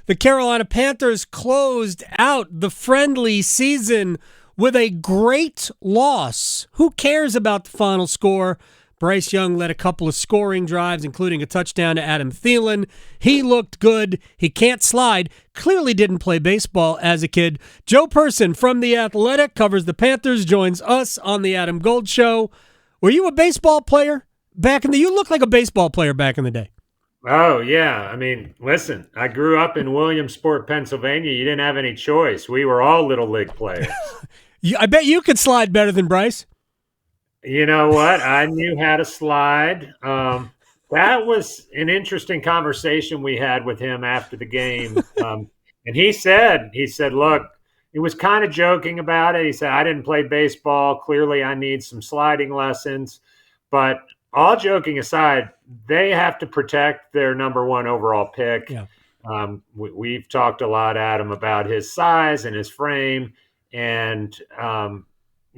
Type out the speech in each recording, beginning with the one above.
The Carolina Panthers closed out the friendly season with a great loss. Who cares about the final score? Bryce Young led a couple of scoring drives, including a touchdown to Adam Thielen. He looked good. He can't slide. Clearly didn't play baseball as a kid. Joe Person from The Athletic covers the Panthers, joins us on the Adam Gold Show. Were you a baseball player back in the... You look like a baseball player back in the day. Oh, yeah. I mean, listen, I grew up in Williamsport, Pennsylvania. You didn't have any choice. We were all little league players. I bet you could slide better than Bryce. You know what? I knew how to slide. That was an interesting conversation we had with him after the game. And he said, look, he was kind of joking about it. He said, I didn't play baseball. Clearly, I need some sliding lessons. But all joking aside, they have to protect their number one overall pick. Yeah. We've talked a lot, Adam, about his size and his frame. And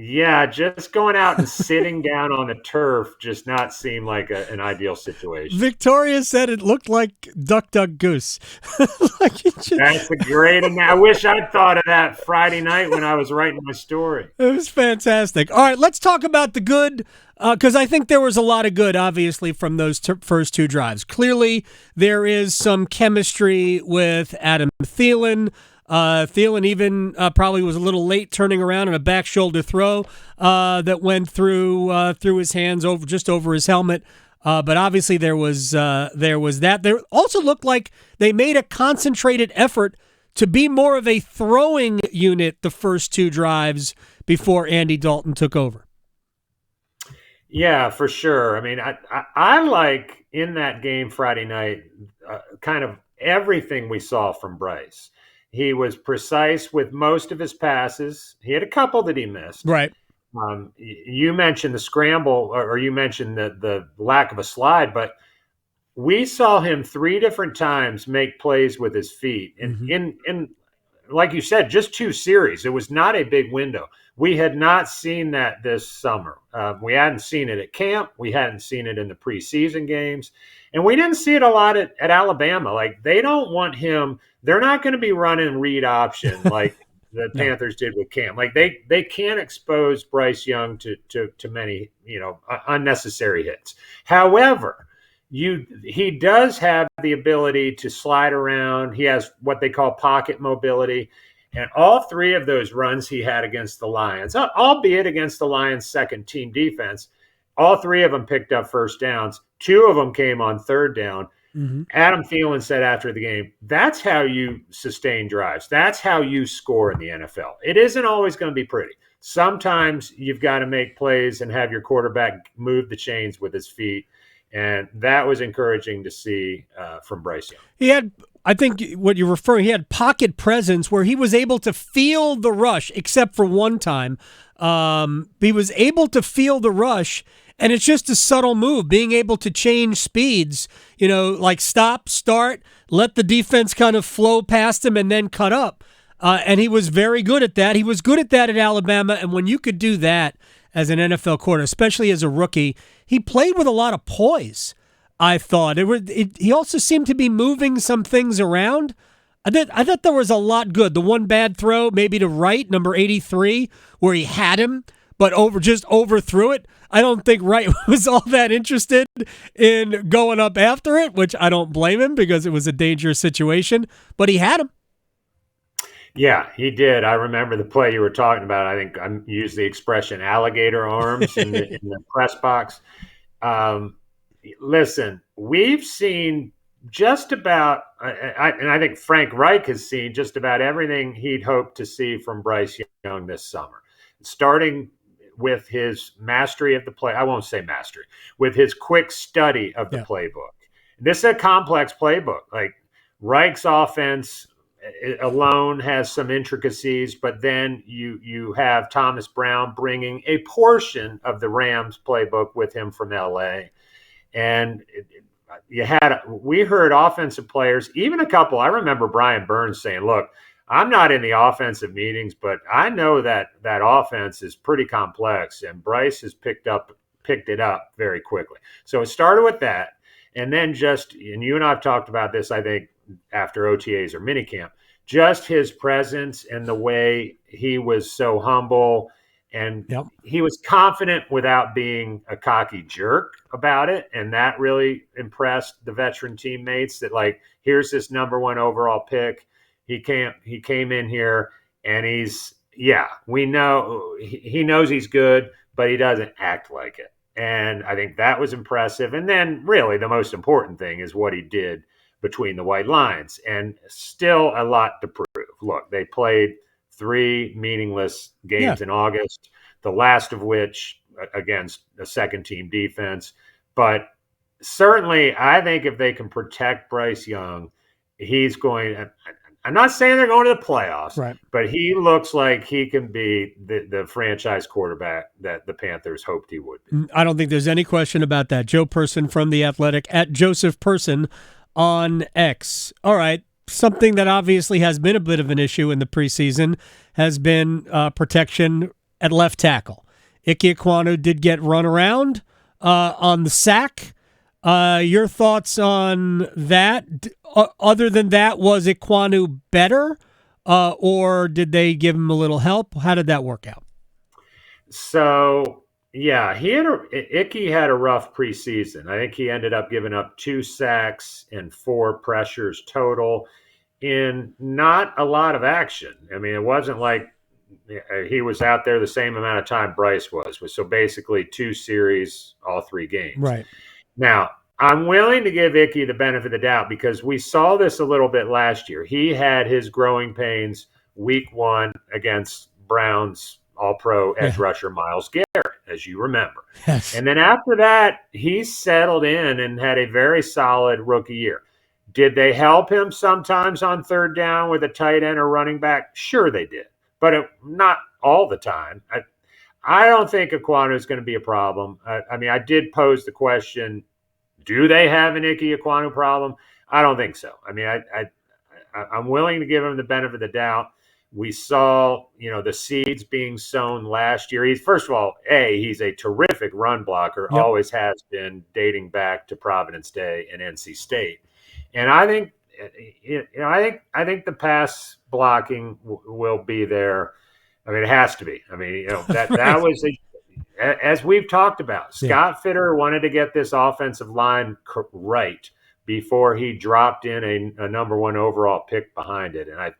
yeah, just going out and sitting down on the turf just not seem like an ideal situation. Victoria said it looked like Duck, Duck, Goose. That's a great – I wish I'd thought of that Friday night when I was writing my story. It was fantastic. All right, let's talk about the good, because I think there was a lot of good, obviously, from those first two drives. Clearly, there is some chemistry with Adam Thielen. Thielen even probably was a little late turning around on a back shoulder throw that went through his hands over his helmet. But obviously there was that. There also looked like they made a concentrated effort to be more of a throwing unit the first two drives before Andy Dalton took over. Yeah, for sure. I mean, I like in that game Friday night kind of everything we saw from Bryce. He was precise with most of his passes. He had a couple that he missed. Right. You mentioned the scramble, or you mentioned the lack of a slide, but we saw him 3 different times make plays with his feet. And in like you said, just 2 series. It was not a big window. We had not seen that this summer. We hadn't seen it at camp. We hadn't seen it in the preseason games. And we didn't see it a lot at Alabama. Like, they don't want him. They're not going to be running read option like the Panthers did with Cam. Like, they can't expose Bryce Young to many, unnecessary hits. However, he does have the ability to slide around. He has what they call pocket mobility. And all 3 of those runs he had against the Lions, albeit against the Lions' second team defense, all 3 of them picked up first downs. 2 of them came on third down. Mm-hmm. Adam Thielen said after the game, that's how you sustain drives. That's how you score in the NFL. It isn't always going to be pretty. Sometimes you've got to make plays and have your quarterback move the chains with his feet. And that was encouraging to see from Bryce Young. He had, I think what you're referring, he had pocket presence where he was able to feel the rush, except for one time. He was able to feel the rush, and it's just a subtle move, being able to change speeds, like stop, start, let the defense kind of flow past him, and then cut up. And he was very good at that. He was good at that at Alabama, and when you could do that as an NFL quarterback, especially as a rookie, he played with a lot of poise, I thought. He also seemed to be moving some things around. I thought there was a lot good. The one bad throw, maybe to Wright, number 83, where he had him, but just overthrew it. I don't think Wright was all that interested in going up after it, which I don't blame him because it was a dangerous situation, but he had him. Yeah, he did. I remember the play you were talking about. I think I used the expression alligator arms in the press box. Listen, we've seen just about, and I think Frank Reich has seen just about everything he'd hoped to see from Bryce Young this summer, starting with his mastery of the play. I won't say mastery, with his quick study of the playbook. This is a complex playbook. Like, Reich's offense alone has some intricacies, but then you have Thomas Brown bringing a portion of the Rams playbook with him from LA. And we heard offensive players, even a couple. I remember Brian Burns saying, look, I'm not in the offensive meetings, but I know that offense is pretty complex, and Bryce has picked it up very quickly. So it started with that. And then and you and I have talked about this, I think, after OTAs or minicamp. Just his presence and the way he was so humble, and he was confident without being a cocky jerk about it. And that really impressed the veteran teammates that, like, here's this number 1 overall pick. He came in here and we know he knows he's good, but he doesn't act like it. And I think that was impressive. And then really the most important thing is what he did between the white lines, and still a lot to prove. Look, they played 3 meaningless games in August, the last of which against a second-team defense. But certainly, I think if they can protect Bryce Young, he's going – I'm not saying they're going to the playoffs, right, but he looks like he can be the franchise quarterback that the Panthers hoped he would be. I don't think there's any question about that. Joe Person from The Athletic, at Joseph Person on X. All right. Something that obviously has been a bit of an issue in the preseason has been protection at left tackle. Ickey Enkwonu did get run around on the sack. Your thoughts on that? Other than that, was Enkwonu better or did they give him a little help? How did that work out? So, yeah, Ickey had a rough preseason. I think he ended up giving up 2 sacks and 4 pressures total in not a lot of action. I mean, it wasn't like he was out there the same amount of time Bryce was. So basically 2 series, all 3 games. Right. Now, I'm willing to give Ickey the benefit of the doubt because we saw this a little bit last year. He had his growing pains week 1 against Browns All-Pro edge rusher Myles Garrett, as you remember. Yes. And then after that, he settled in and had a very solid rookie year. Did they help him sometimes on third down with a tight end or running back? Sure they did, but not all the time. I don't think Enkwonu is going to be a problem. I mean, I did pose the question, do they have an Ickey Enkwonu problem? I don't think so. I mean, I'm willing to give him the benefit of the doubt. We saw, the seeds being sown last year. First of all, he's a terrific run blocker, always has been, dating back to Providence Day and NC State. And I think, I think the pass blocking will be there. I mean, it has to be. I mean, that was as we've talked about. Scott Fitter wanted to get this offensive line right before he dropped in a number 1 overall pick behind it, and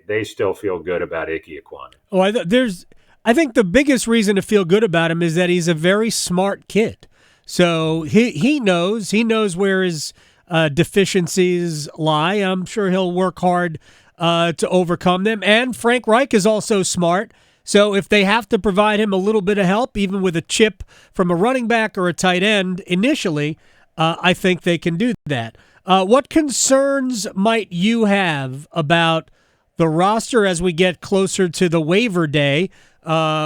they still feel good about Ickey Enkwonu. Oh, I think the biggest reason to feel good about him is that he's a very smart kid. So he knows where his deficiencies lie. I'm sure he'll work hard to overcome them. And Frank Reich is also smart. So if they have to provide him a little bit of help, even with a chip from a running back or a tight end initially, I think they can do that. What concerns might you have about the roster as we get closer to the waiver day,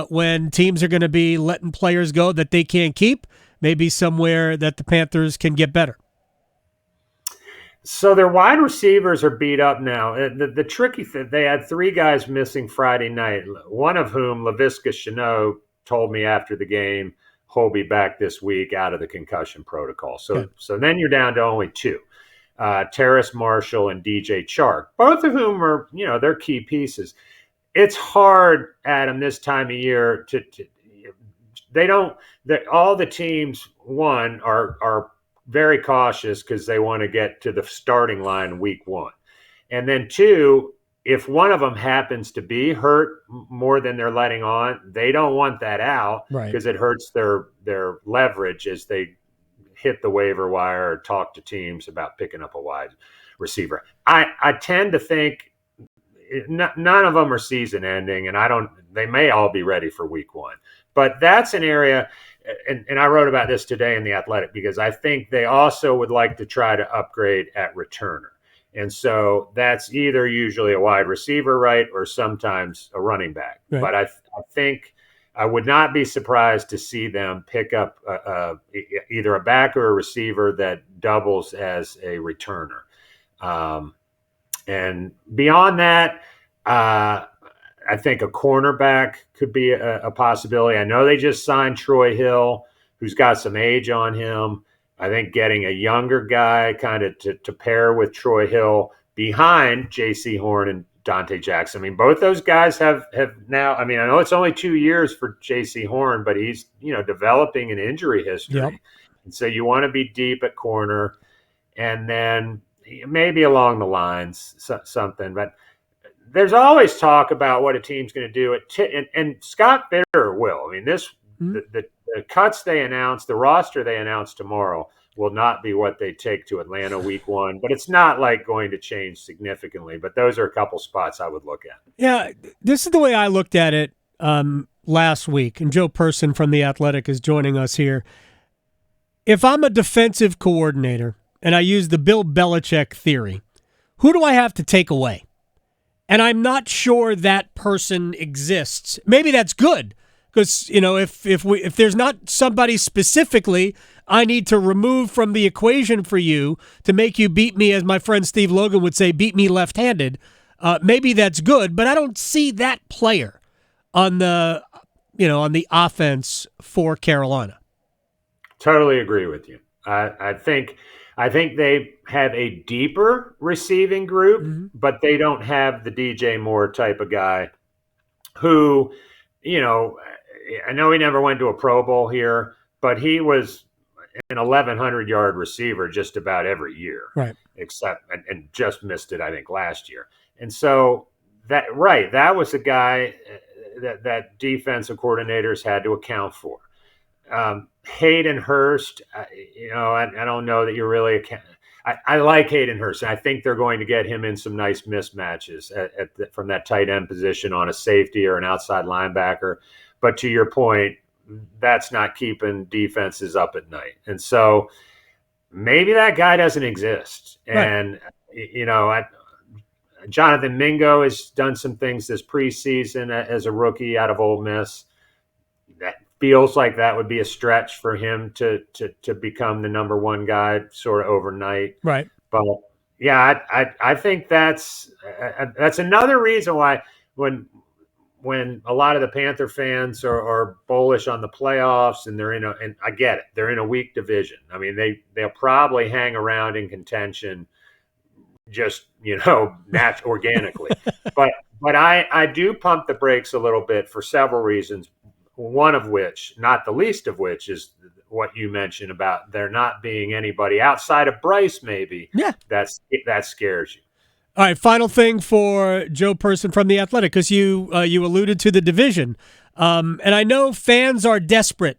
when teams are going to be letting players go that they can't keep, maybe somewhere that the Panthers can get better? So their wide receivers are beat up now. The tricky thing, they had 3 guys missing Friday night, one of whom, Laviska Shenault, told me after the game, he'll be back this week out of the concussion protocol. So then you're down to only 2, Terrace Marshall and DJ Chark, both of whom are, they're key pieces. It's hard, Adam, this time of year all the teams, one, are very cautious because they want to get to the starting line week 1. And then 2, if one of them happens to be hurt more than they're letting on, they don't want that out because it hurts their leverage as they hit the waiver wire or talk to teams about picking up a wide receiver. I tend to think none of them are season ending, and they may all be ready for week 1. But that's an area, and I wrote about this today in The Athletic, because I think they also would like to try to upgrade at returner. And so that's either usually a wide receiver, right, or sometimes a running back. Right. But I think I would not be surprised to see them pick up either a back or a receiver that doubles as a returner. And beyond that, I think a cornerback could be a possibility. I know they just signed Troy Hill, who's got some age on him. I think getting a younger guy kind of to pair with Troy Hill behind J.C. Horn and Dante Jackson. I mean, both those guys have now. I mean, I know it's only 2 years for J.C. Horn, but he's developing an injury history, Yep. and so you want to be deep at corner, and then maybe along the lines something. But there's always talk about what a team's going to do and Scott Bitter will. I mean, the cuts they announced, the roster they announced tomorrow will not be what they take to Atlanta week 1, but it's not like going to change significantly. But those are a couple spots I would look at. Yeah, this is the way I looked at it last week, and Joe Person from The Athletic is joining us here. If I'm a defensive coordinator and I use the Bill Belichick theory, who do I have to take away? And I'm not sure that person exists. Maybe that's good because, if there's not somebody specifically I need to remove from the equation for you to make you beat me, as my friend Steve Logan would say, beat me left-handed, maybe that's good, but I don't see that player on the offense for Carolina. Totally agree with you. I think they have a deeper receiving group, but they don't have the DJ Moore type of guy who, I know he never went to a Pro Bowl here, but he was an 1,100-yard receiver just about every year, right? Except and just missed it, I think, last year. And so that was a guy that defensive coordinators had to account for. Hayden Hurst, I don't know that you're really. I like Hayden Hurst, and I think they're going to get him in some nice mismatches from that tight end position on a safety or an outside linebacker. But to your point, that's not keeping defenses up at night. And so maybe that guy doesn't exist. Right. And, Jonathan Mingo has done some things this preseason as a rookie out of Ole Miss. That feels like that would be a stretch for him to become the number one guy sort of overnight. Right. But, yeah, I think that's another reason why when a lot of the Panther fans are bullish on the playoffs and and I get it, they're in a weak division. I mean, they'll probably hang around in contention just, organically. But I do pump the brakes a little bit for several reasons. One of which, not the least of which, is what you mentioned about there not being anybody outside of Bryce, maybe. Yeah. That scares you. All right, final thing for Joe Person from The Athletic, because you alluded to the division. And I know fans are desperate.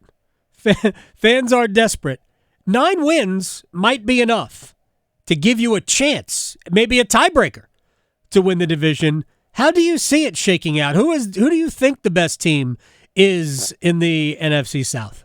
Fans are desperate. 9 wins might be enough to give you a chance, maybe a tiebreaker, to win the division. How do you see it shaking out? Who do you think the best team is in the NFC South?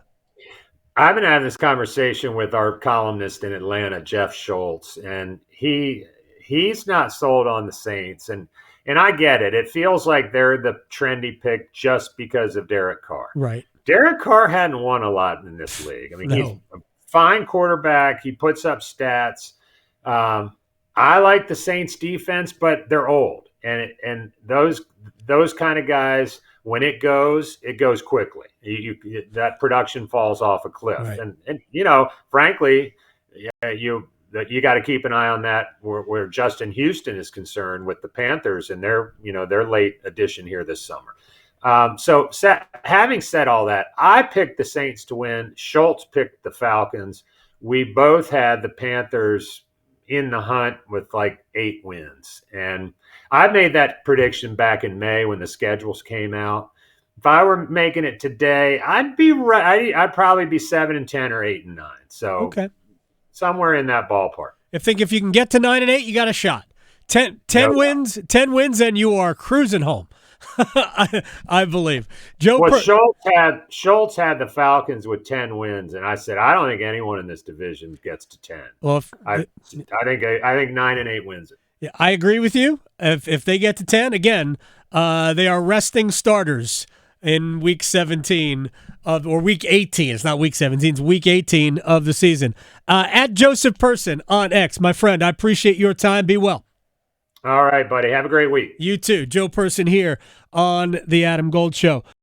I've been having this conversation with our columnist in Atlanta, Jeff Schultz, and he's not sold on the Saints, and I get it. It feels like they're the trendy pick just because of Derek Carr. Right. Derek Carr hadn't won a lot in this league. I mean, He's a fine quarterback. He puts up stats. I like the Saints defense, but they're old, and those kind of guys, when it goes quickly. That production falls off a cliff, right. and frankly, you got to keep an eye on that where Justin Houston is concerned with the Panthers and their late addition here this summer. Having said all that, I picked the Saints to win. Schultz picked the Falcons. We both had the Panthers in the hunt with like 8 wins. And I made that prediction back in May when the schedules came out. If I were making it today, I'd be right. I'd probably be 7-10 or 8-9. So okay. Somewhere in that ballpark. I think if you can get to 9-8, you got a shot. 10 wins, and you are cruising home. I believe. Schultz had the Falcons with 10 wins, and I said I don't think anyone in this division gets to 10. Well, I think 9-8 wins it. Yeah, I agree with you. If they get to 10, again, they are resting starters in week 17 or week 18. It's not week 17, it's week 18 of the season. At Joseph Person on X, my friend, I appreciate your time. Be well. All right, buddy. Have a great week. You too. Joe Person here on The Adam Gold Show.